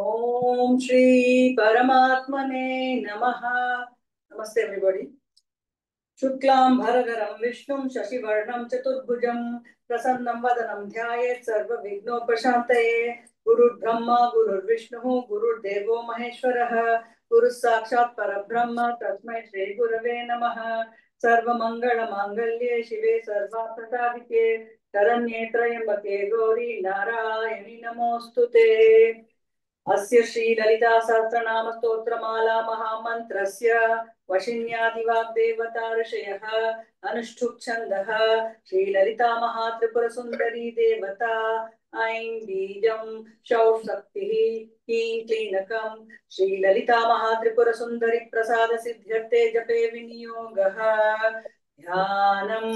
ओम श्री परमात्मने नमः। नमस्ते everybody. शुक्लां भरधरं विष्णुं शशिवर्णं चतुर्भुजं प्रसन्नं वदनं ध्यायेत् सर्वविघ्नोपशान्तये। गुरुर्ब्रह्मा गुरुर्विष्णुः गुरुर्देवो महेश्वरः गुरुः साक्षात् परब्रह्म तस्मै श्रीगुरवे नमः। सर्वमङ्गलमाङ्गल्ये शिवे सर्वार्थसाधिके शरण्ये त्र्यम्बके गौरी नारायणि नमोऽस्तुते। अस्य श्री ललिता सहस्रनाम स्तोत्रमाला महामन्त्रस्य वशिन्यादिवाग्देवता ऋषयः अनुष्ठुप् छन्दः श्री ललिता महात्रिपुरसुन्दरी देवता ऐं बीजं शौः शक्तिः ह्रीं क्लीनकं श्री ललिता महात्रिपुरसुन्दरी प्रसाद सिद्ध्यर्थे जपे विनियोगः। ध्यानम्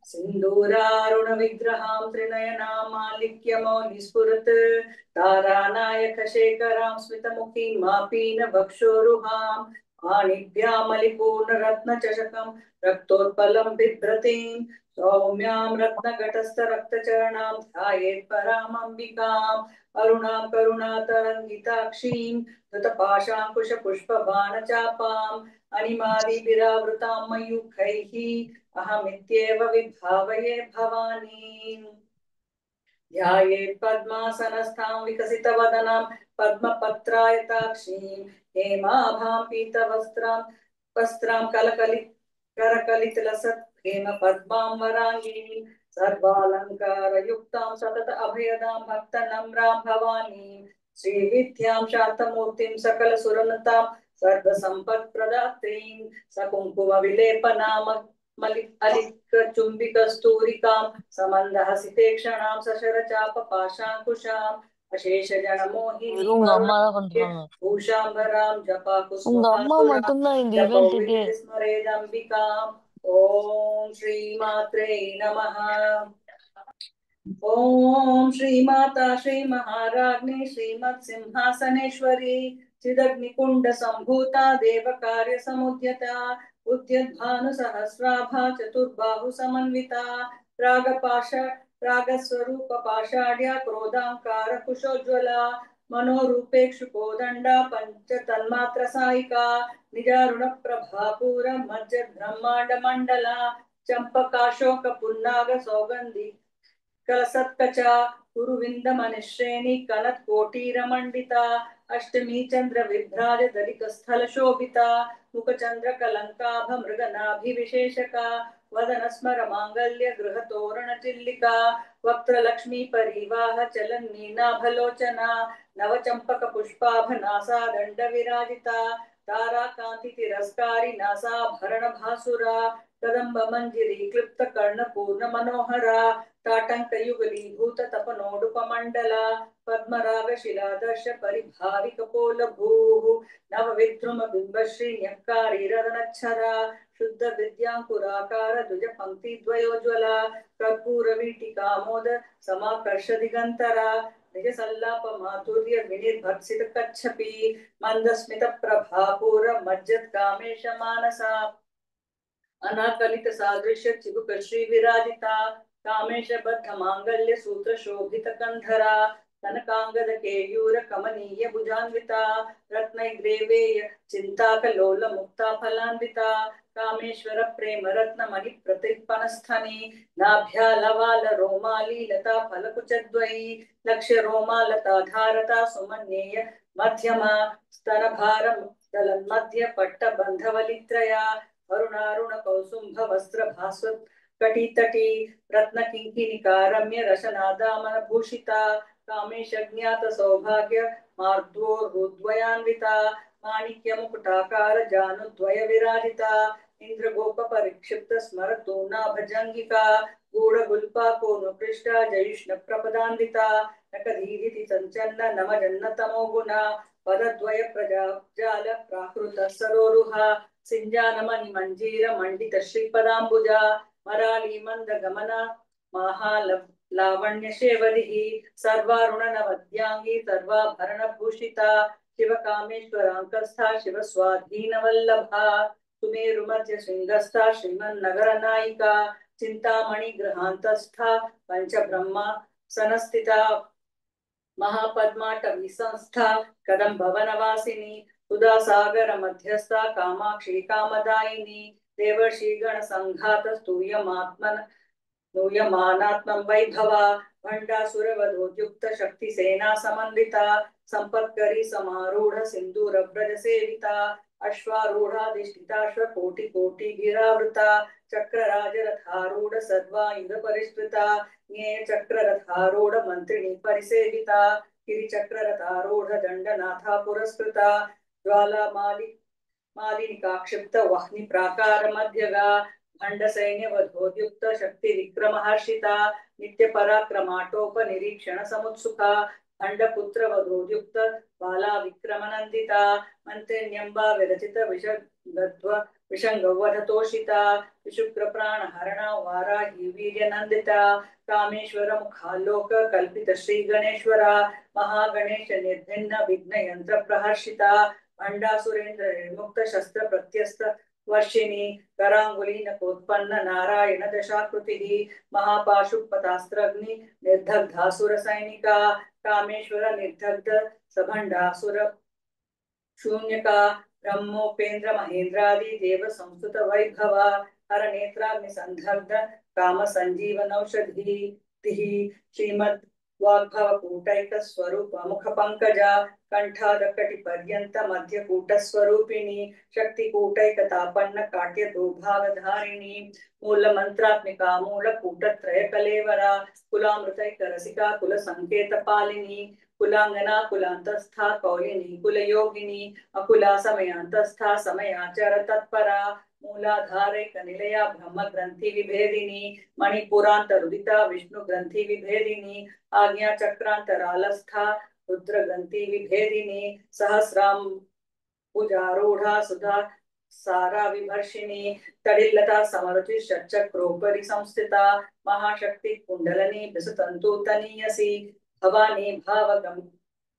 सिन्दूरारुण विग्रहां त्रिनयनां मालिक्यमौलिस्फुरत् तारानायक शेखरां स्मितमुखीं मापीन वक्षोरुहां पाणिभ्यामलिपूर्णरत्नचषकं रक्तोत्पलं बिभ्रतीं सौम्यां रत्नघटस्थ रक्तचरणां ध्यायेत् परामम्बिकाम् अरुणां करुणातरङ्गिताक्षीं धृतपाशाङ्कुशपुष्पबाणचापाम् अणिमादिभिरावृतां मयूखैः अहमित्येव विभावये भवानीम्। ध्यायेत् पद्मासनस्थां विकसितवदनां पद्मपत्रायताक्षीं हेमाभां पीतवस्त्रां करकलितलसत् हेमपद्मां वराङ्गीं सर्वालङ्कारयुक्तां सतत अभयदां भक्तनम्रां भवानीं श्रीविद्यां शान्तमूर्तिं सकलसुरनुतां सर्वसम्पत्प्रदात्रीं सकुङ्कुमविलेपनाम अलिकचुम्बिकस्तूरिकां समन्दहसितेक्षणां सशरचापपाशाङ्कुशाम् अशेषजनमोहिनीं உங்க அம்மா தான் अरुणिके பண்றாங்க. भूषाम्बरां உங்க அம்மா जपाकुसुमासुरां மட்டும்தான் இந்த ஈவென்ட்டுக்கு. जपौविद्य स्मरेदम्बिकाम्। ॐ श्रीमात्रे नमः। ओम श्री माता श्री महाराज्ञी श्रीमत् सिंहासनेश्वरी चिदग्निकुंड संभूता देव कार्य समुद्यता उद्यद्भानु सहस्राभा चतुर्बाहु समन्विता रागपाश रागस्वरूप पाषाढ्या क्रोधांकार कुशोज्वला मनोरूपेक्षु कोदंडा पंच तन्मात्र सायिका निजारुण प्रभापूर मज्ज ब्रह्मांड मंडला चंपकाशोक पुन्नाग सौगंधि कलसत्कचा कुरुविंद मनिश्रेणी कनत कोटीरमंडिता अष्टमी चंद्र विभ्राज दलित स्थल शोभिता मुख चंद्र कलंकाभ मृगनाभि विशेषका वदन स्मर मांगल्य गृह तोरण चिल्लिका वक्त्र लक्ष्मी परिवाह चलन नीनाभलोचना नव चंपक पुष्पाभ नासा दंड विराजिता तारा कांति तिरस्कारी नासा भरण भासुरा कदम्ब मंजिरी क्लिप्त कर्ण पूर्ण मनोहरा ताटंक युगलीभूत तपनोडुपमंडला पद्मराग शिलादर्श परिभावि कपोल भूः नव विद्रुम बिंबश्री न्यक्कारी रदनच्छरा शुद्ध विद्यांकुराकार द्विज पंक्ति द्वयोज्वला कर्पूर वीटिका मोद समाकर्ष दिगंतरा निज सल्लाप माधुर्य विनिर्भर्सित कच्छपि मंदस्मित प्रभापूर मज्जत कामेश मानसा अनाकलित सादृश्य चिबुक श्री विराजिता कामेश बद्ध मांगल्य सूत्र शोभित कंधरा कनकांगद केयूर कमनीय भुजान्विता रत्नग्रेवेय चिंताकलोल मुक्ता फलान्विता कामेश्वर प्रेम रत्न मणि प्रतिपनस्थनी नाभ्या लवाल रोमाली लता फलकुचद्वयी लक्ष्य रोमालता धारता सुमन्येय मध्यमा स्तनभार दलन मध्य पट्ट बंधवलित्रया अरुणारुण कौसुंभ वस्त्र भास्वत कटी तटी रत्न किंकिनिका रम्य रशनादामन भूषिता कामेश ज्ञात सौभाग्य मार्द्वोर्द्वयान्विता माणिक्य मुकुटाकार जानुद्वय विराजिता इंद्र गोप परिक्षिप्त स्मरतूना भजंगिका गूढ़ गुल्पा कोनुपृष्ठा जयुष्ण प्रपदान्विता नकधीरिति संचन्न नम जन्न तमो गुणा पदद्वय प्रजाल प्राकृत सरोरुहा सिंजानमणि मंजीर मंडित श्रीपदाम्बुजा मराली मंद गमना महाल लावण्य शेवरिः सर्वारुण नवद्यांगी सर्वाभरण भूषिता शिव कामेश्वरांकस्था शिव स्वाधीन वल्लभा सुमेरु मध्य शृंगस्था श्रीमन्नगर नायिका चिंतामणि गृहांतस्था पंच ब्रह्मा सनस्थिता महापद्माटवी संस्था कदम्ब वनवासिनी सुधा सागर मध्यस्था कामाक्षी कामदायिनी देवर्षि गण संघात स्तूयमानात्मं वैभवा भण्डासुरवधोद्युक्त शक्ति सेना समन्विता संपत्करी समारूढ़ सिंदूर व्रज सेविता अश्वारूढ़ाधिष्ठिताश्व कोटि कोटि गिरावृता चक्रराज रथारूढ़ सर्वायुध परिष्कृता ज्ञेय चक्र रथारूढ़ मंत्रिणी परिसेविता गिरि चक्र रथारूढ़ दंडनाथा पुरस्कृता ज्वाला मालिनिका क्षिप्त वह्नि प्राकार मध्यगा भंड सैन्य वधोद्युक्त शक्ति विक्रम हर्षिता नित्य पराक्रमाटोप निरीक्षण समुत्सुका भंड पुत्र वधोद्युक्त बाला विक्रम नंदिता मंत्रिण्यंबा विरचित विषंगवधतोषिता विशुक्र प्राण हरणा वाराही वीर्य नंदिता कामेश्वर मुखालोक कल्पित श्री गणेश्वरा महागणेश निर्भिन्न विघ्न यंत्र प्रहर्षिता भंडासुरेन्द्र निर्मुक्त शस्त्र प्रत्यस्त वर्षिणी करांगुली नकोत्पन्न नारायण दशाकृति महापाशुपतास्त्रग्नि निर्दग्धासुर सैनिका कामेश्वर निर्दग्ध सभंडासुर शून्यका ब्रह्मोपेन्द्र महेन्द्रादि देव संस्तुत वैभवा हर नेत्राग्नि संदग्ध काम संजीवनौषधि श्रीमद वाग्भव कूटैक स्वरूप मुख पंकजा कंठादकटि पर्यंत मध्य कूट स्वरूपिणी शक्ति कूटैक तापन्न काट्य दुर्भागधारिणी मूल मंत्रात्मिका मूल कूट त्रय कलेवरा कुलामृतैक रसिका कुल संकेत पालिनी कुलांगना कुलांतस्था कौलिनी कुल योगिनी अकुला समयांतस्था समयाचर तत्परा मूलाधारे निलया ब्रह्म ग्रंथि विभेदिनी मणिपुरांतरुदिता विष्णु ग्रंथि विभेदिनी आज्ञा चक्रांतरालस्था रुद्र ग्रंथि विभेदिनी सहस्राम भुजारूढ़ा सुधा सारा विभर्षिणी तडिल्लता समरुचि षट्चक्रोपरि संस्थिता महाशक्ति कुंडलनी विसतंतु तनीयसी भवानी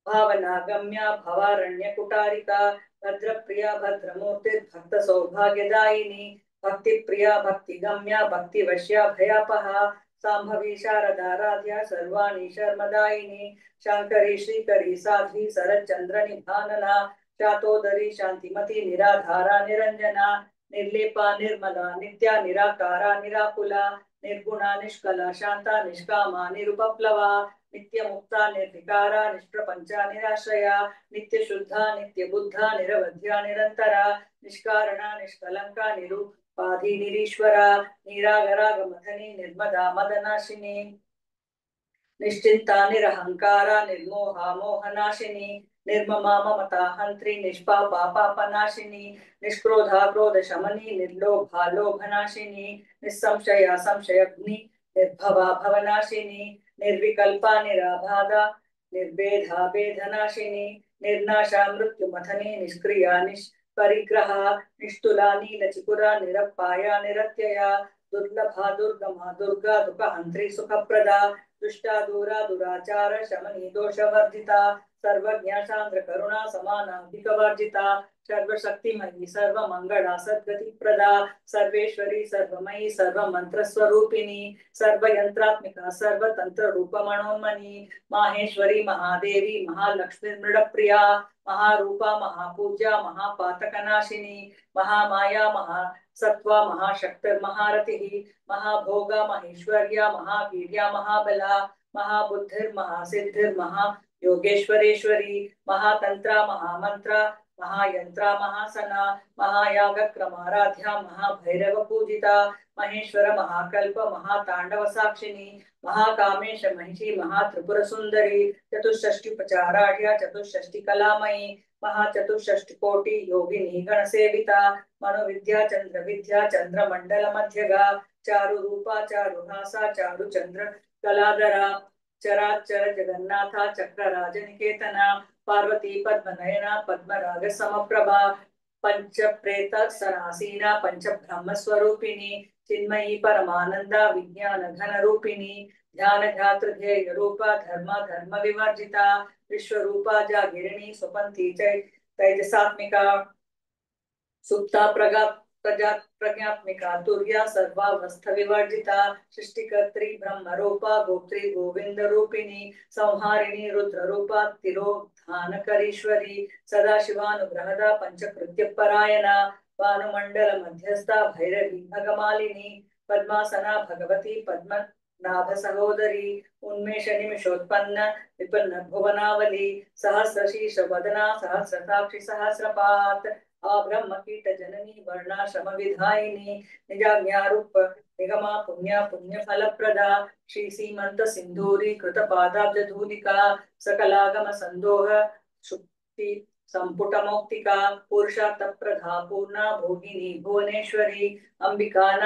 भावनागम्या भवारण्य कुटारिका भद्रप्रिया भद्रमूर्ति भक्त सौभाग्यदायिनी भक्ति प्रिया भक्ति गम्या भक्ति वश्या भयापहा सांभवी शारदाराध्या सर्वाणी शर्मदायिनी शांकरी श्रीकरी साध्वी शरद चंद्र निभानना शातोदरी शांतिमती निराधारा निरंजना निर्लेपा निर्मला नित्या निराकारा निराकुला निर्गुणा निष्कला शांता निष्कामा निरुपप्लवा नित्य मुक्ता निर्विकारा निष्प्रपंचा निराश्रया नित्य शुद्धा नित्य बुद्धा निरवध्या निरंतरा निष्कारणा निष्कलंका निरुपाधि निरीश्वरा निरागरा गमथनी निर्मदा मदनाशिनी निश्चिंता निरहंकारा निर्मोहा मोहनाशिनी निर्ममा ममता हंत्री निष्पापा पापनाशिनी निष्क्रोधा क्रोध शमनी निर्लोभा लोभनाशिनी निस्संशया संशयग्नि निर्भवा भवनाशिनी निर्विकल्पा निराबाधा निर्भेदा भेदनाशिनी निर्नाशा मृत्युमथनी निष्क्रिया निष्परिग्रहा निष्तुला नीलचिकुरा निरपाया निरत्यया दुर्लभा दुर्गमा दुर्गा दुःखहंत्री सुखप्रदा दुष्टा दूरा दुराचार शमनी दोषवर्जिता सर्वज्ञा शांद्र करुणा समानाधिकवर्जिता सर्वशक्तिमयी सर्वमंगला सद्गतिप्रदा सर्वेश्वरी सर्वमयी सर्वमंत्र स्वरूपिणी सर्वयंत्रात्मिका सर्वतंत्र रूपमणोन्मणि माहेश्वरी महादेवी महालक्ष्मी मृडप्रिया महारूपा महापूज्या महापातकनाशिनी महामाया महासत्वा महाशक्तिर महारतिः महाभोगा महेश्वर्या महावीर्या महाबला महाबुद्धिर् महासिद्धिर् महा योगेश्वरेश्वरी महातंत्रा महामंत्रा महायंत्रा महासना महायागक्रमाराध्या महाभैरव पूजिता महेश्वर महाकल्प महातांडव साक्षिणी महाकामेश महिषी महात्रिपुर सुंदरी चतुष्षष्टिपचाराढ्या चतुष्षष्टि कलामयी महाचतुष्षष्टि कोटि योगिनी गण सेविता मनोविद्या चंद्र विद्या चंद्र मंडल मध्यगा चारु रूपा चारु हासा चारु चंद्र कलाधरा चराचर जगन्नाथा चक्रराज निकेतना पार्वती पद्मनयना पद्मराग समप्रभा पंच प्रेत सनासीना पंच ब्रह्म स्वरूपिणी चिन्मयी परमानंदा विज्ञान घन रूपिणी ध्यान ध्यात्र ध्येय रूपा धर्म धर्म विवर्जिता विश्व रूपा जागिरिणी सुपंथी तैजसात्मिका सुप्ता प्रज्ञात्मिका तुर्या सर्वावस्थ विवर्जिता सृष्टिकर्त्री ब्रह्म रूपा गोत्री गोविंद रूपिणी संहारिणी रुद्र रूपा तिरोधानकरीश्वरी सदाशिवानुग्रहदा पंचकृत्य परायणा भानुमंडल मध्यस्था भैरवी भगमालिनी पद्मासना भगवती पद्मनाभ सहोदरी उन्मेष निमिषोत्पन्न विपन्न भुवनावली सहस्रशीर्ष वदना सहस्रसाक्षि सहस्रपात ब्रह्म कीट जननी वर्णाश्रम विधायिनी निजाज्ञारूप निगमा पुण्य पुण्य फलप्रदा श्री सीमंत सिंधूरी कृत पादाब्ज धूलिका सकलागम संदोह शुक्ति संपुट मौक्तिका पुरुषार्थ प्रधा पूर्णा भोगिनी भुवनेश्वरी अंबिका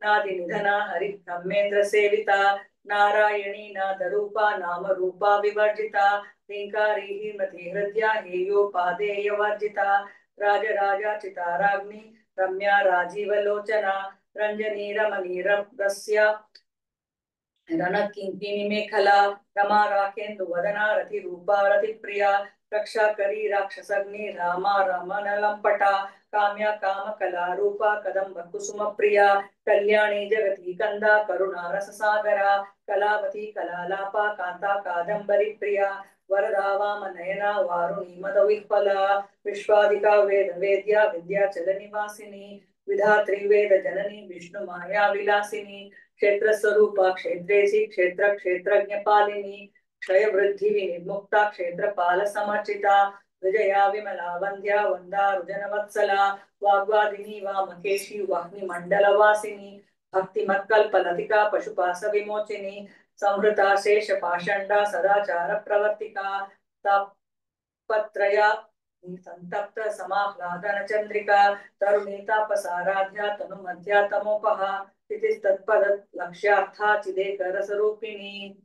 नादि निधना हरि ब्रह्मेंद्र सेविता नारायणी नाद रूपा नाम रूपा विवर्जिता लींकारी हीमति हृदया हेयोपादेय वर्जिता राजराजाचिता राज्ञी रम्या राजीवलोचना रंजनी रमणी रस्या रणकिंकिनी मेखला रमा राकेन्दु वदना रति रूपा रति प्रिया रक्षा करी राक्षसग्नि रामा रमण लंपटा काम्या काम कला रूपा कदम्ब कुसुम प्रिया कल्याणी जगती कंदा करुणा रस सागरा कलावती कलालापा कांता कादंबरी प्रिया वरदा वाम नयना वारुणी मद विह्वला विश्वादिका वेद वेद्या विद्याचल निवासिनी विधात्री वेद जननी विष्णु माया विलासिनी क्षेत्र स्वरूपा क्षेत्रेसी क्षेत्र क्षेत्रज्ञ पालिनी क्षय वृद्धि विनिर्मुक्ता क्षेत्रपाल समर्चिता विजया विमला वंद्या वंदा रुजन वत्सला वाग्वादिनी वामकेशी वाग्नि मंडल वासिनी भक्ति मत्कल्प लतिका पशुपास विमोचिनी संहृता शेष पाषंडा सदाचार प्रवर्तिका तापत्रया संतप्त समाह्लादन चंद्रिका तरुणी तापसाराध्या तनु मध्या तमोपहा स्थितिस्तत्पद लक्ष्यार्था चिदेक रसरूपिणी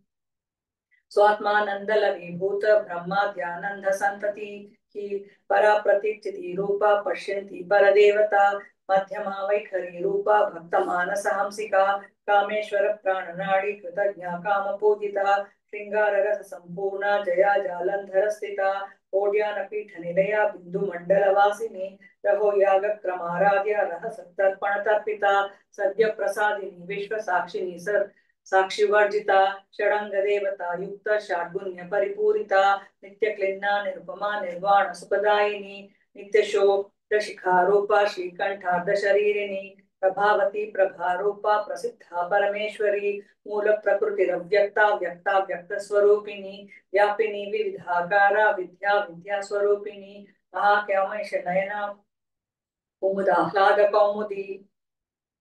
स्वात्मानंद लवीभूत ब्रह्माद्यानंद संतति की परा प्रतीक्षिति रूपा पश्यन्ति परदेवता मध्यमा वैखरी रूपा भक्त मानस हंसिका कामेश्वर प्राणनाड़ी कृतज्ञा काम पूजिता श्रृंगार रस संपूर्णा जया जालंधर स्थिता ओड्यान पीठ निलया बिंदु मंडल वासिनी रहो याग क्रमाराध्य रह सत्तर्पण तर्पिता सद्य प्रसादिनी विश्व साक्षिनी सर साक्षी वर्जिता षडंग देवता युक्त षाड्गुण्य परिपूरिता नित्य क्लिन्ना निरुपमा निर्वाण सुखदायिनी नित्य शोक शिखा रूपा श्रीकंठार्ध शरीरिणी प्रभावती प्रभा रूपा प्रसिद्धा परमेश्वरी मूल प्रकृतिरव्यक्ता व्यक्ता व्यक्त स्वरूपिणी व्यापिनी विविधाकारा विद्या विद्या स्वरूपिणी महाक्यमैष नयना कुमुदाह्लाद कौमुदी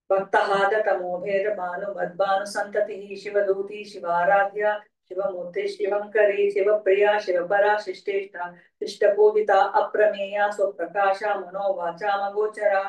भक्तहाद तमोभेद भानु मद्भानु संतति शिवदूती शिवाराध्या शिवमूर्ति शिवंकरी शिवप्रिया शिवपरा शिष्टेष्टा शिष्टपूजिता अप्रमेया स्वप्रकाशा मनोवाचा मगोचरा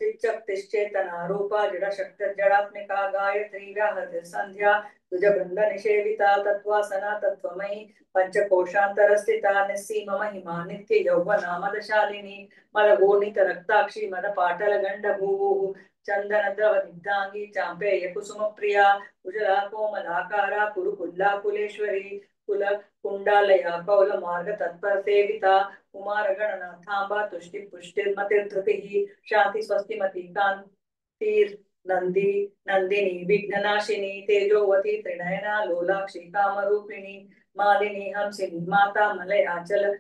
तिश्चेतना रूपा जड़ शक्त जड़ात्मिका गायत्री व्याहृति संध्या तुज बृंद निषेविता तत्वासना तत्वमयी पंचकोशांतर स्थिता निस्सीम महिमा नित्य यौवना मदशालिनी मदगोणित रक्ताक्षी मद पाटल गंड भूः चंदन द्रव निग्धांगी चांपेय कुसुम प्रिया कुशला कोमलाकारा कुरुकुल्ला कुलेश्वरी कुल कुंडालया कौल मार्ग तत्पर सेविता कुमार गणनाथांबा तुष्टि पुष्टिर्मतिर्धृतिः शांति स्वस्तिमती कांतिर नंदी नंदिनी विघ्ननाशिनी तेजोवती त्रिनयना लोलाक्षी कामरूपिणी मालिनी हंसिनी माता मलयाचल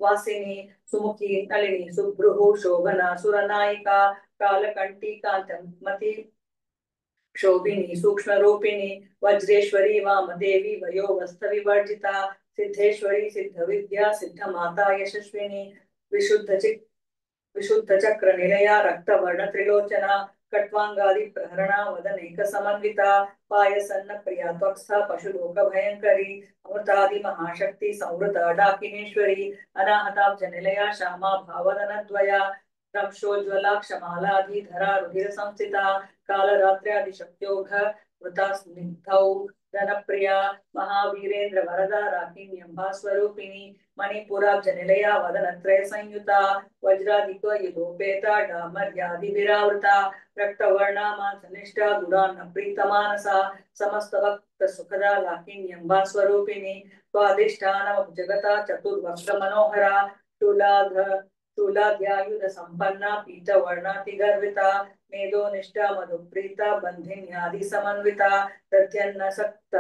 वासिनी सुमुखी नलिनी सुभ्रुः शोभना सुरनायिका कालकंठी कांतमती शोभिनी सूक्ष्म रूपिणी वज्रेश्वरी वामदेवी वयोवस्थ विवर्जिता सिद्धेश्वरी सिद्ध विद्या सिद्ध माता यशस्विनी विशुद्ध चक्र निलया रक्तवर्ण त्रिलोचना कट्वांगादि प्रहरणा वदनेक समन्विता पायसन्न प्रिया त्वक्स्था पशुलोक भयंकरी अमृतादि महाशक्ति संवृत डाकिनेश्वरी अनाहताब्ज निलया श्यामा भावदन द्वया रक्षोज्वलाक्षमालाधीधरा रुधिर संस्थिता कालरात्र्यादिशक्त्योघ वृता स्निग्धौ धनप्रिया महावीरेन्द्र वरदा राकिन्यंबा स्वरूपिणी मणिपुराब्ज निलया वदनत्रय संयुता वज्राधिक युधोपेता डामर्यादि विरावृता रक्तवर्णा मांसनिष्ठा गुणान्न प्रीतमानसा समस्त भक्त सुखदा लाकिन्यंबा स्वरूपिणी स्वादिष्ठानम जगता चतुर्वक्र मनोहरा शूलाद्यायुध संपन्ना पीतवर्णातिगर्विता मेधो निष्ठा मधुप्रीता बन्धिन्यादि समन्विता दध्यन्न सक्त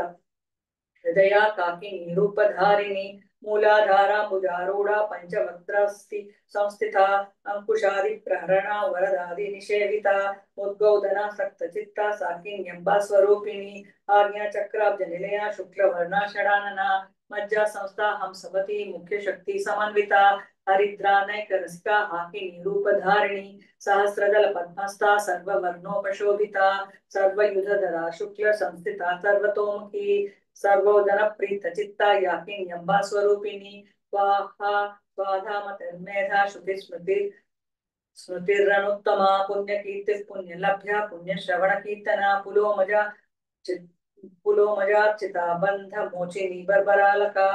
हृदया काकिनी रूपधारिणी मूलाधारा भुजारूढ़ा पंचवक्त्रस्ति संस्थिता अंकुशादि प्रहरणा वरदादि निषेविता उद्गौदना सक्तचित्ता साकिन्यंबा स्वरूपिणी आज्ञा चक्राब्ज निलया शुक्लवर्णा षडानना मज्जा संस्था हंसवती मुख्य शक्ति समन्विता हरिद्रा नैक रसिका हाकिनी रूपधारिणी सहस्रदल पद्मस्था सर्ववर्णोपशोभिता सर्वयुधधरा शुक्ल संस्थिता सर्वतोमुखी सर्वोदर प्रीत चित्ता याकिन्यंबा स्वरूपिणी स्वाहा स्वाधामतिर्मेधा श्रुति स्मृति स्मृतिरनुत्तमा पुण्यकीर्ति पुण्यलभ्या पुण्यश्रवण कीर्तना पुलोमजार्चिता बंध मोचिनी बर्बरालका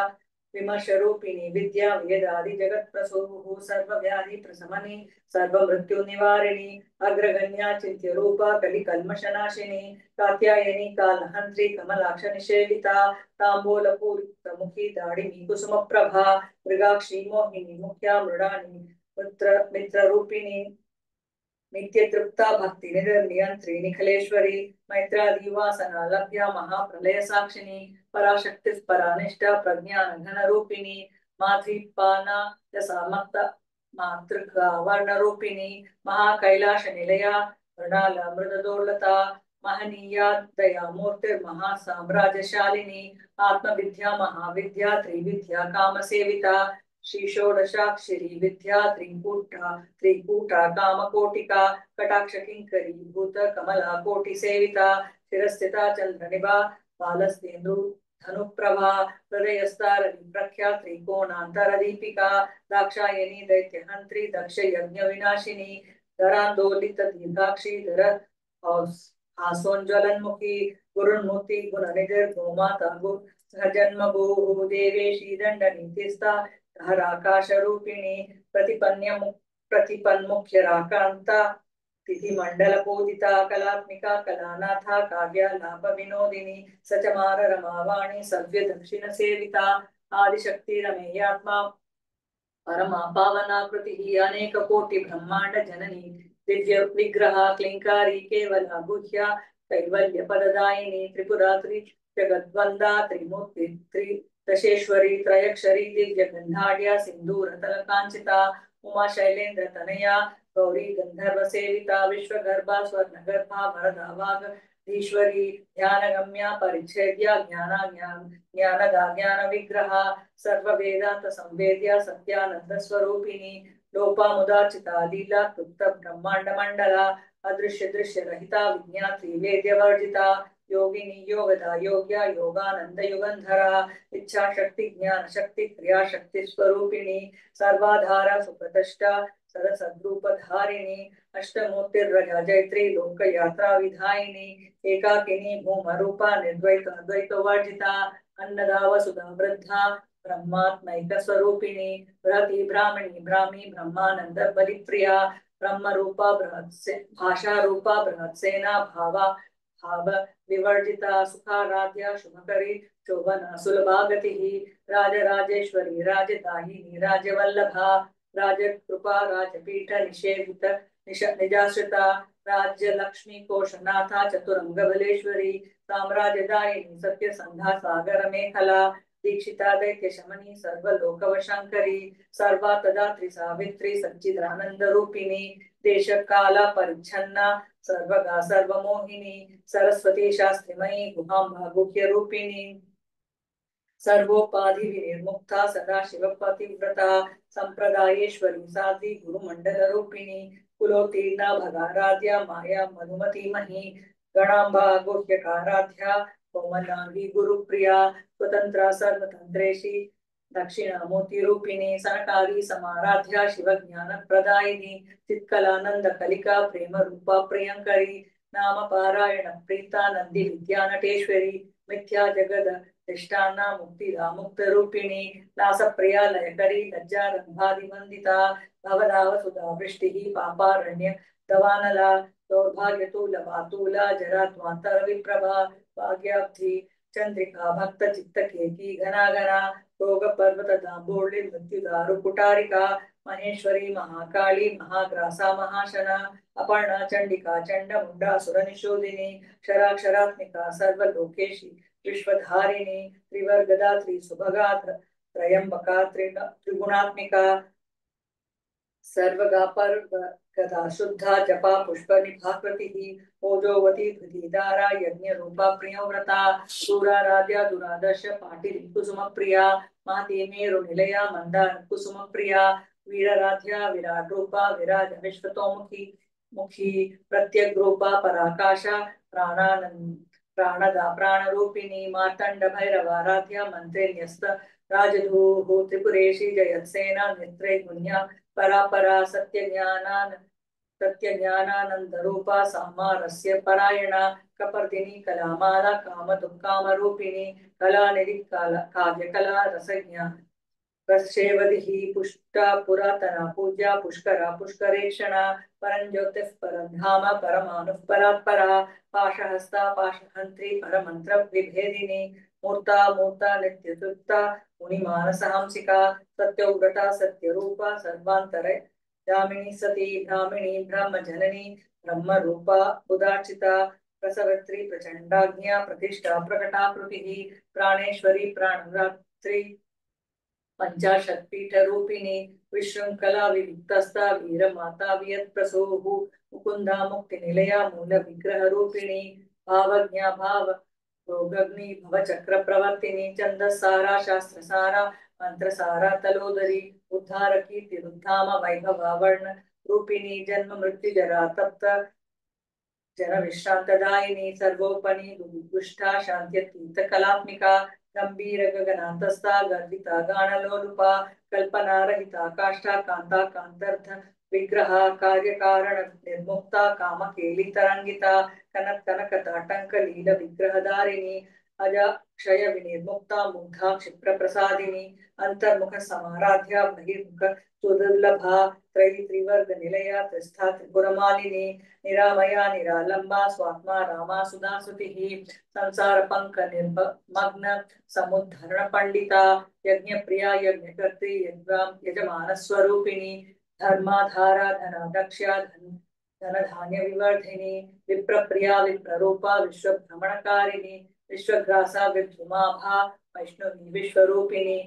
विमर्श रूपिणी विद्या वेदादि जगत प्रसूः सर्वव्याधि प्रशमनी सर्व मृत्यु निवारिणी अग्रगण्या चिंत्य रूपा कलि कल्मषनाशिनी कात्यायनी कालहंत्री कमलाक्ष निषेविता तांबूल पूरित मुखी दाड़िनी कुसुम प्रभा मृगाक्षी मोहिनी मुख्या मृडानी मित्र रूपिणी नित्य तृप्ता भक्ति नियंत्री निखिलेश्वरी मैत्रादिवासना लभ्या महाप्रलय साक्षिणी पराशक्ति परानिष्ठा प्रज्ञान घन रूपिणी माधवीपाना यसामत्त मातृका वर्ण रूपिणी महाकैलाश निलया मृणाल मृदोलता महनीया दया मूर्ति महासाम्राज्यशालिनी आत्मविद्या महाविद्या त्रिविद्या काम सेविता श्री षोडशाक्षरी विद्या त्रिकूटा कामकोटिका कटाक्ष किंकरी भूत कमला कोटि सेविता शिरस्थिता चंद्रनिभा बालस्तेन्दु धनुप्रभा हृदयस्तार प्रख्या त्रिकोणांतर दीपिका दाक्षायणी दैत्यहंत्री दक्ष यज्ञ विनाशिनी धरांदोलित दीर्घाक्षी धर हासोज्वलन्मुखी गुरुन्मुक्ति गुणनिधि गोमाता गु सहजन्म गो देवेशी दंड नीतिस्ता हराकाश रूपिणी प्रतिपन्मुख्य राकांता तिथि मंडल पूजिता कलात्मिका कलानाथा काव्या लाभ विनोदिनी सचमार रमावाणी सव्य दक्षिण सेविता आदिशक्ति रमेयात्मा परमा पावनाकृति अनेक कोटि ब्रह्मांड जननी दिव्य विग्रह क्लिंकारी केवल गुह्या कैवल्य पददायिनी त्रिपुरात्रि जगद्वंदा त्रिमूर्ति दशेश्वरी त्रयक्षरी दिव्य गंधाढ़ सिंधूर तलकांचिता उमा शैलेन्द्र तनया गौरी गंधर्व सेविता विश्वगर्भा स्वर्णगर्भा वरदा वागधीश्वरी ध्यानगम्या परिच्छेद्या ज्ञानदा ज्ञान विग्रहा सर्व वेदांत संवेद्या सत्यानंद स्वरूपिणी लोपा मुदाचिता लीला क्लुप्त ब्रह्मांड मंडला अदृश्य दृश्य रहिता विज्ञात्री वेद्य वर्जिता योगिनी योगदा योग्या योगानंद युगंधरा इच्छा शक्ति ज्ञान शक्ति क्रिया शक्ति स्वरूपिणी सर्वाधारा सुप्रतिष्ठा सरसद्रूप धारिणी अष्टमूर्तिर्रजा जयत्री लोक यात्रा विधायिनी एकाकिनी भूमरूपा निर्द्वैत अद्वैत वर्जिता अन्नदा वसुधा वृद्धा ब्रह्मात्मैक स्वरूपिणी बृहति ब्राह्मणी ब्राह्मी ब्रह्मानंद बलिप्रिया ब्रह्म रूपा बृहत् भाषा रूपा बृहत् सेना भाव विवर्जिता सुखाराध्या शुभकरी शोभना सुलभागतिः राजराजेश्वरी राजदाहिनी राजवल्लभा राजकृपा राजपीठ निषेवित निजाश्रिता राज्य लक्ष्मी कोशनाथा चतुरंग बलेश्वरी साम्राज्यदायिनी सत्य संधा सागर मेखला दीक्षिता दैत्य शमनी सर्वलोकवशंकरी सर्वा तदा त्रिसावित्री सच्चिदानंद रूपिणी देश काला परिच्छन्ना सर्वगा सर्वमोहिनी सरस्वती शास्त्रिमयी गुहांबा गुह्य रूपिणी सर्वोपाधि विनिर्मुक्ता सदा शिव पतिव्रता संप्रदायेश्वरी साध्वी गुरुमंडल रूपिणी कुलोत्तीर्णा भगाराध्या माया मधुमती मही गणांबा गुह्यकाराध्या कोमलांगी गुरुप्रिया स्वतंत्रा सर्वतंत्रेशी दक्षिणामूर्ति रूपिणी सनकाली समाराध्या शिव ज्ञान प्रदायिनी चित्कलानंद कलिका प्रेम रूपा प्रियंकरी नाम पारायण प्रीता नंदी विद्या नटेश्वरी मिथ्या जगद तिष्ठाना मुक्तिदा मुक्त रूपिणी लास प्रिया लयकरी लज्जा रंभादि वंदिता भवदाव सुधा वृष्टिः पापारण्य दवानला दौर्भाग्यतूल वातूला जरात्मांतर विप्रभा भाग्याब्धि चंद्रिका भक्त चित्त केकी घना घना रोग पर्वत दांबोली मृत्यु दारु कुटारिका महेश्वरी महाकाली महाग्रासा महाशना अपर्णा चंडिका चंडमुंडा सुरनिशोदिनी क्षराक्षरात्मिका सर्वलोकेशी विश्वधारिणी त्रिवर्गदा त्रिसुभगा त्रयंबका त्रिगुणात्मिका सर्वगा गदा शुद्धा जपा पुष्प निभाकृतिः ओजोवती धृतिधारा यज्ञ रूपा प्रियव्रता दूराराध्या दुरादर्श पाटिल कुसुम प्रिया महती मेरु निलया मंदार कुसुम प्रिया वीरराध्या विराट रूपा विराज विश्वतोमुखी मुखी प्रत्यग रूपा पराकाशा प्राणानंद प्राणदा प्राणरूपिणी मार्तंड भैरवाराध्या मंत्रे न्यस्त राजधूः त्रिपुरेशी जयत्सेना नेत्रे गुण्या परा सत्य ज्ञानानंद रूपा सामारस्य परायणा कपर्दिनी कलामाला काम दुक्काम रूपिणी कलानिधि काव्य कला रसज्ञा रसेवधि पुष्टा पुरातना पूज्या पुष्करा पुष्करेक्षणा परंज्योतिः परधाम परमानुः परात्परा पाशहस्ता पाशहंत्री परमंत्र विभेदिनी मूर्ता मूर्ता नित्यतृप्ता मुनिमानसहंसिका सत्योव्रता सत्यरूपा सर्वांतरे यामिनी सती ब्राह्मणी ब्रह्मजननी ब्रह्मरूपा उदाचिता प्रसवत्री प्रचंडाज्ञा प्रतिष्ठा प्रकटाकृतिः प्राणेश्वरी प्राणरात्रि पंचाशत्पीठ रूपिणी विशृंखला विविक्तस्था वीरमाता वियत्प्रसूः मुकुंदा मुक्ति निलया मूल विग्रह रूपिणी भावज्ञा भाव रोगग्नि भवचक्र प्रवर्तिनी छंदसारा शास्त्रसारा मंत्रसारा तलोदरी उद्धारकी तिरुद्धाम वैभवा वर्ण रूपिणी जन्म मृत्यु जरा तप्त जन विश्रांतदायिनी सर्वोपनी दुष्टा शांत्यतीत कलात्मिका गंभीर गगनांतस्था गर्विता गानलोलुपा कल्पना रहिता काष्ठा कांता कांतर्थ विग्रह कार्य कारण निर्मुक्ता काम केली तरंगिता कनक कनक ताटंक लील विग्रहधारिणी अजा क्षय विनिर्मुक्ता मुग्धा क्षिप्र प्रसादिनी अंतर्मुख समाराध्या बहिर्मुख सुदुर्लभा त्रयी त्रिवर्ग निलया त्रिस्था त्रिपुरमालिनी निरामया निरालंबा स्वात्मा रामा सुधा सुतिः संसार पंक निर्मग्न समुद्धरण पंडिता यज्ञ प्रिया यज्ञकर्त्री यजमान स्वरूपिणी धर्माधारा धनाध्यक्षा धन धान्य विवर्धिनी विप्रप्रिया विप्ररूपा विश्वभ्रमणकारिणी विश्वग्रासा विद्युमाभा वैष्णवी विश्वरूपिणी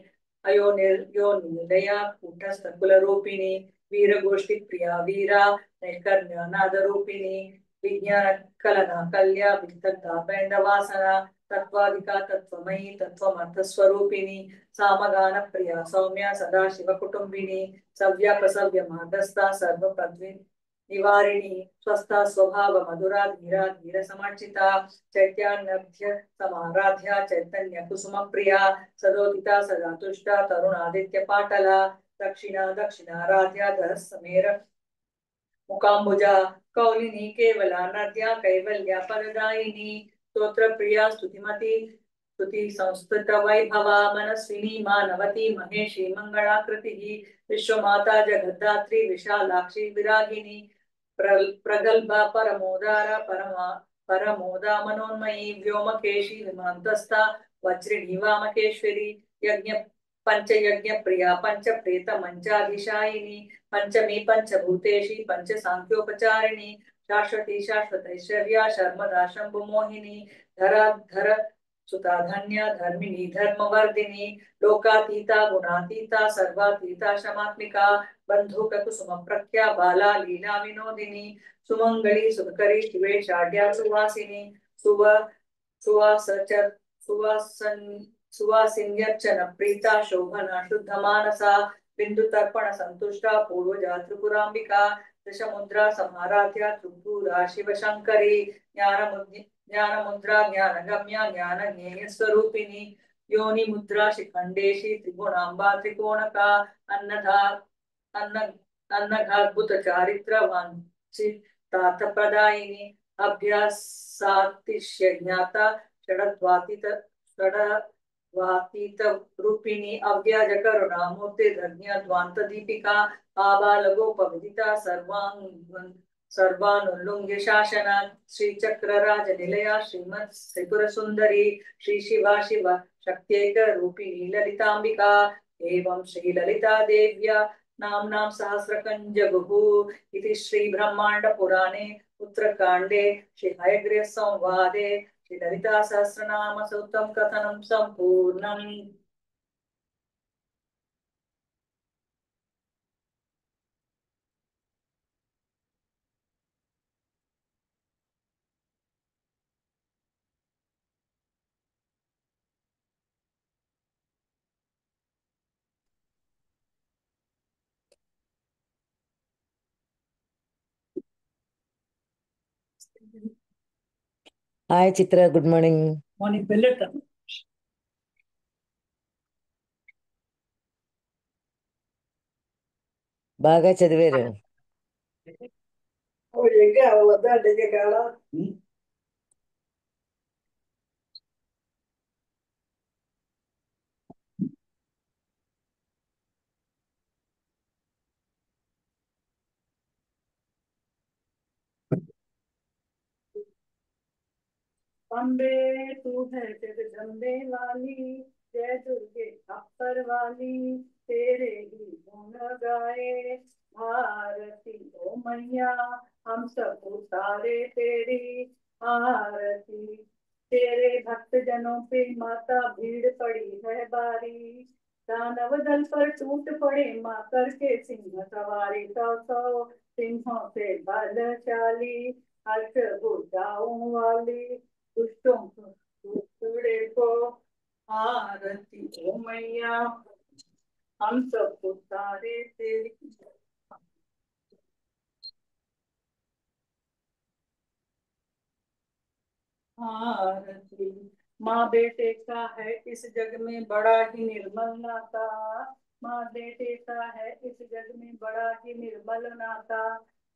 अयो निर्दया कूटस्थकुल रूपिणी वीरगोष्ठी प्रिया वीरा नैकर्ण्य नाद रूपिणी विज्ञान कलना कल्या विदग्धा वासना तत्वाधिका तत्वमयी तत्वमर्थ स्वरूपिणी सामगान प्रिया सौम्या सदाशिव कुटुंबिनी सव्या प्रसव्य मार्गस्था सर्व पृथ्वी निवारिणी स्वस्था स्वभाव मधुरा धीरा धीर समर्चिता चैत्यान्नभ्य समाराध्या चैतन्य कुसुम प्रिया सदोदिता सदा तुष्टा तरुणादित्य पाटला दक्षिणा दक्षिणाराध्या धर समेर मुकाम्बुजा कौलिनी केवला नद्या कैवल्या फलदायिनी स्तोत्र प्रिया स्तुतिमती स्तुति संस्कृत वैभवा मनस्विनी मानवती महेशी मंगलाकृतिः विश्वमाता जगद्धात्री विशालाक्षी विरागिनी प्रगल्भा परमोदारा परमोदा मनोन्मयी व्योमकेशी विमान्तस्था वज्रिणी वामकेश्वरी यज्ञ पंच यज्ञ प्रिया पंच प्रेत मंचाधीशायिनी पंचमी पंचभूतेशी पंच सांख्योपचारिणी शाश्वती शाश्वतैश्वर्या शर्मदा शंभु मोहिनी धराधर सुता धन्या धर्मिणी धर्मवर्धिनी लोकातीता गुणातीता सर्वातीता क्षमात्मिका बंधुक कुसुम प्रख्या बाला लीला विनोदिनी सुमंगली सुखकरी शिवे शाढ्या सुवासिनी सुव सुवासचर सुवासन सुवासिन्यर्चन प्रीता शोभना शुद्ध मानसा बिंदु तर्पण संतुष्टा पूर्वजा त्रिपुरांबिका दशमुद्रा समाराध्या त्रिपुरा शिव शंकरी ज्ञान मुद्रा ज्ञान गम्या ज्ञान ज्ञेय स्वरूपिणी योनि मुद्रा शिखंडेशी त्रिगुणांबा त्रिकोणका अन्नधा अन्न अन्नघाद्भुत चारित्र वांछितात प्रदायिनी अभ्यासातिश्य ज्ञाता षडद्वातीत षडद्वातीत रूपिणी अव्याज करुणा मूर्ति धन्य द्वांत दीपिका आबालगोपविदिता सर्वानुल्लुंघ्य शासना श्री चक्रराज निलया श्रीमत् त्रिपुर सुंदरी श्री शिवा शिव शक्त्येक रूपिणी ललितांबिका एवं श्री ललिता देव्या नाम्नां सहस्रकं जगुः इति श्रीब्रह्माण्डपुराणे उत्तरकाण्डे श्रीहयग्रीवसंवादे श्रीललितासहस्रनामसूत्रं कथनं सम्पूर्णम्। హాయ్ చిత్ర, గుడ్ మార్నింగ్. మార్నింగ్ బెల్లెట్ బాగా చదివారు. अम्बे तू है जगदम्बे वाली, जय दुर्गे अपर वाली, तेरे ही गुण गाए भारती ओ मैया, हम सब उतारे तेरी आरती। तेरे भक्त जनों पे माता भीड़ पड़ी है भारी, दानव दल पर टूट पड़े माँ करके सिंह सवारी। सौ सौ सिंहों से बलशाली, हर्ष भुजाओं वाली, दुष्टों को टुकड़े को आरती ओ मैया, हम सब उतारे तेरी आरती। माँ बेटे का है इस जग में बड़ा ही निर्मल नाता, माँ बेटे का है इस जग में बड़ा ही निर्मल नाता।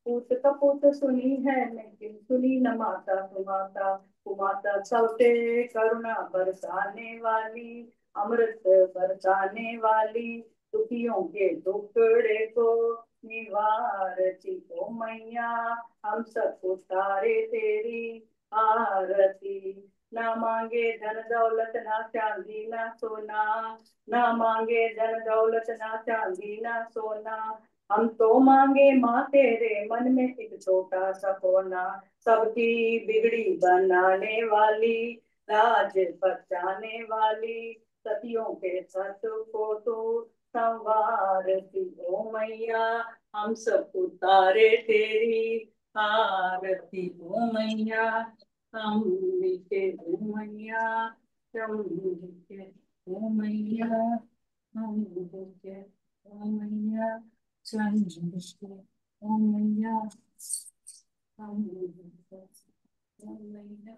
पूत कपूत सुनी है लेकिन सुनी न माता कुमाता, कुमाता सबसे करुणा बरसाने वाली, अमृत बरसाने वाली, दुखियों के टुकड़े को निवारती ओ मैया, हम सब उतारे तेरी आरती। ना मांगे धन दौलत ना चांदी ना सोना, ना मांगे धन दौलत ना चांदी ना सोना, हम तो मांगे माँ तेरे मन में एक छोटा सा कोना। सबकी बिगड़ी बनाने वाली, लाज बचाने वाली, सतियों के सत को तू संवारती ओ मैया, हम सब उतारे तेरी आरती ओ मैया, अंबिके ओ मैया, चंडिके ओ मैया, अंबिके ओ मैया, चंडिके ओ मैया, अंबिके ओ मैया।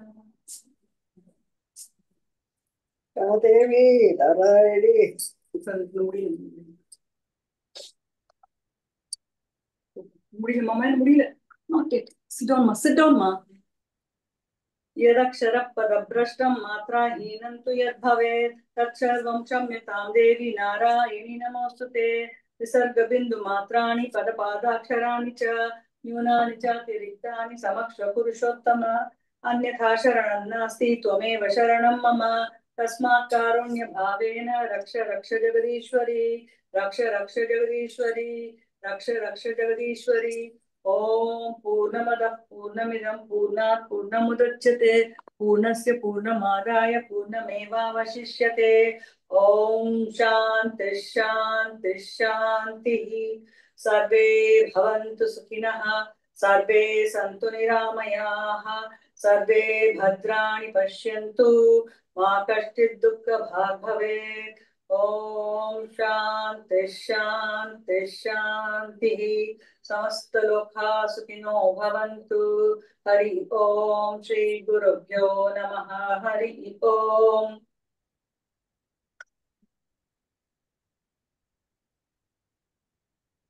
देवी नारायणी முடியல மாமா, முடியல. Not yet. Sit down, ma. Sit down, ma. यदक्षरपदभ्रष्टं मात्राहीनं तु यद्भवेत् तत्सर्वं क्षम्यतां देवी नारायणि नमोऽस्तुते। विसर्गबिन्दुमात्राणि पदपादाक्षराणि च न्यूनानि चातिरिक्तानि समक्ष पुरुषोत्तम, अन्यथा शरणं नास्ति त्वमेव शरणं मम, तस्मात् कारुण्यभावेन रक्ष रक्ष जगदीश्वरी, रक्ष रक्ष जगदीश्वरी, रक्ष रक्ष जगदीश्वरी। ओम पूर्णमदः पूर्णमिदं पूर्णात् पूर्णमुदच्यते पूर्णस्य पूर्णमादाय पूर्णमेवावशिष्यते। ओम शांति शांति शांतिः। सर्वे भवन्तु सुखिनः, सर्वे सन्तु निरामयाः, सर्वे भद्राणि पश्यन्तु, मा कश्चित् दुःखभाग् भवेत्। ओम शांति शांति शांतिः। समस्त लोका सुखिनो भवन्तु। हरि ओम श्री गुरुभ्यो नमः। हरि ओम।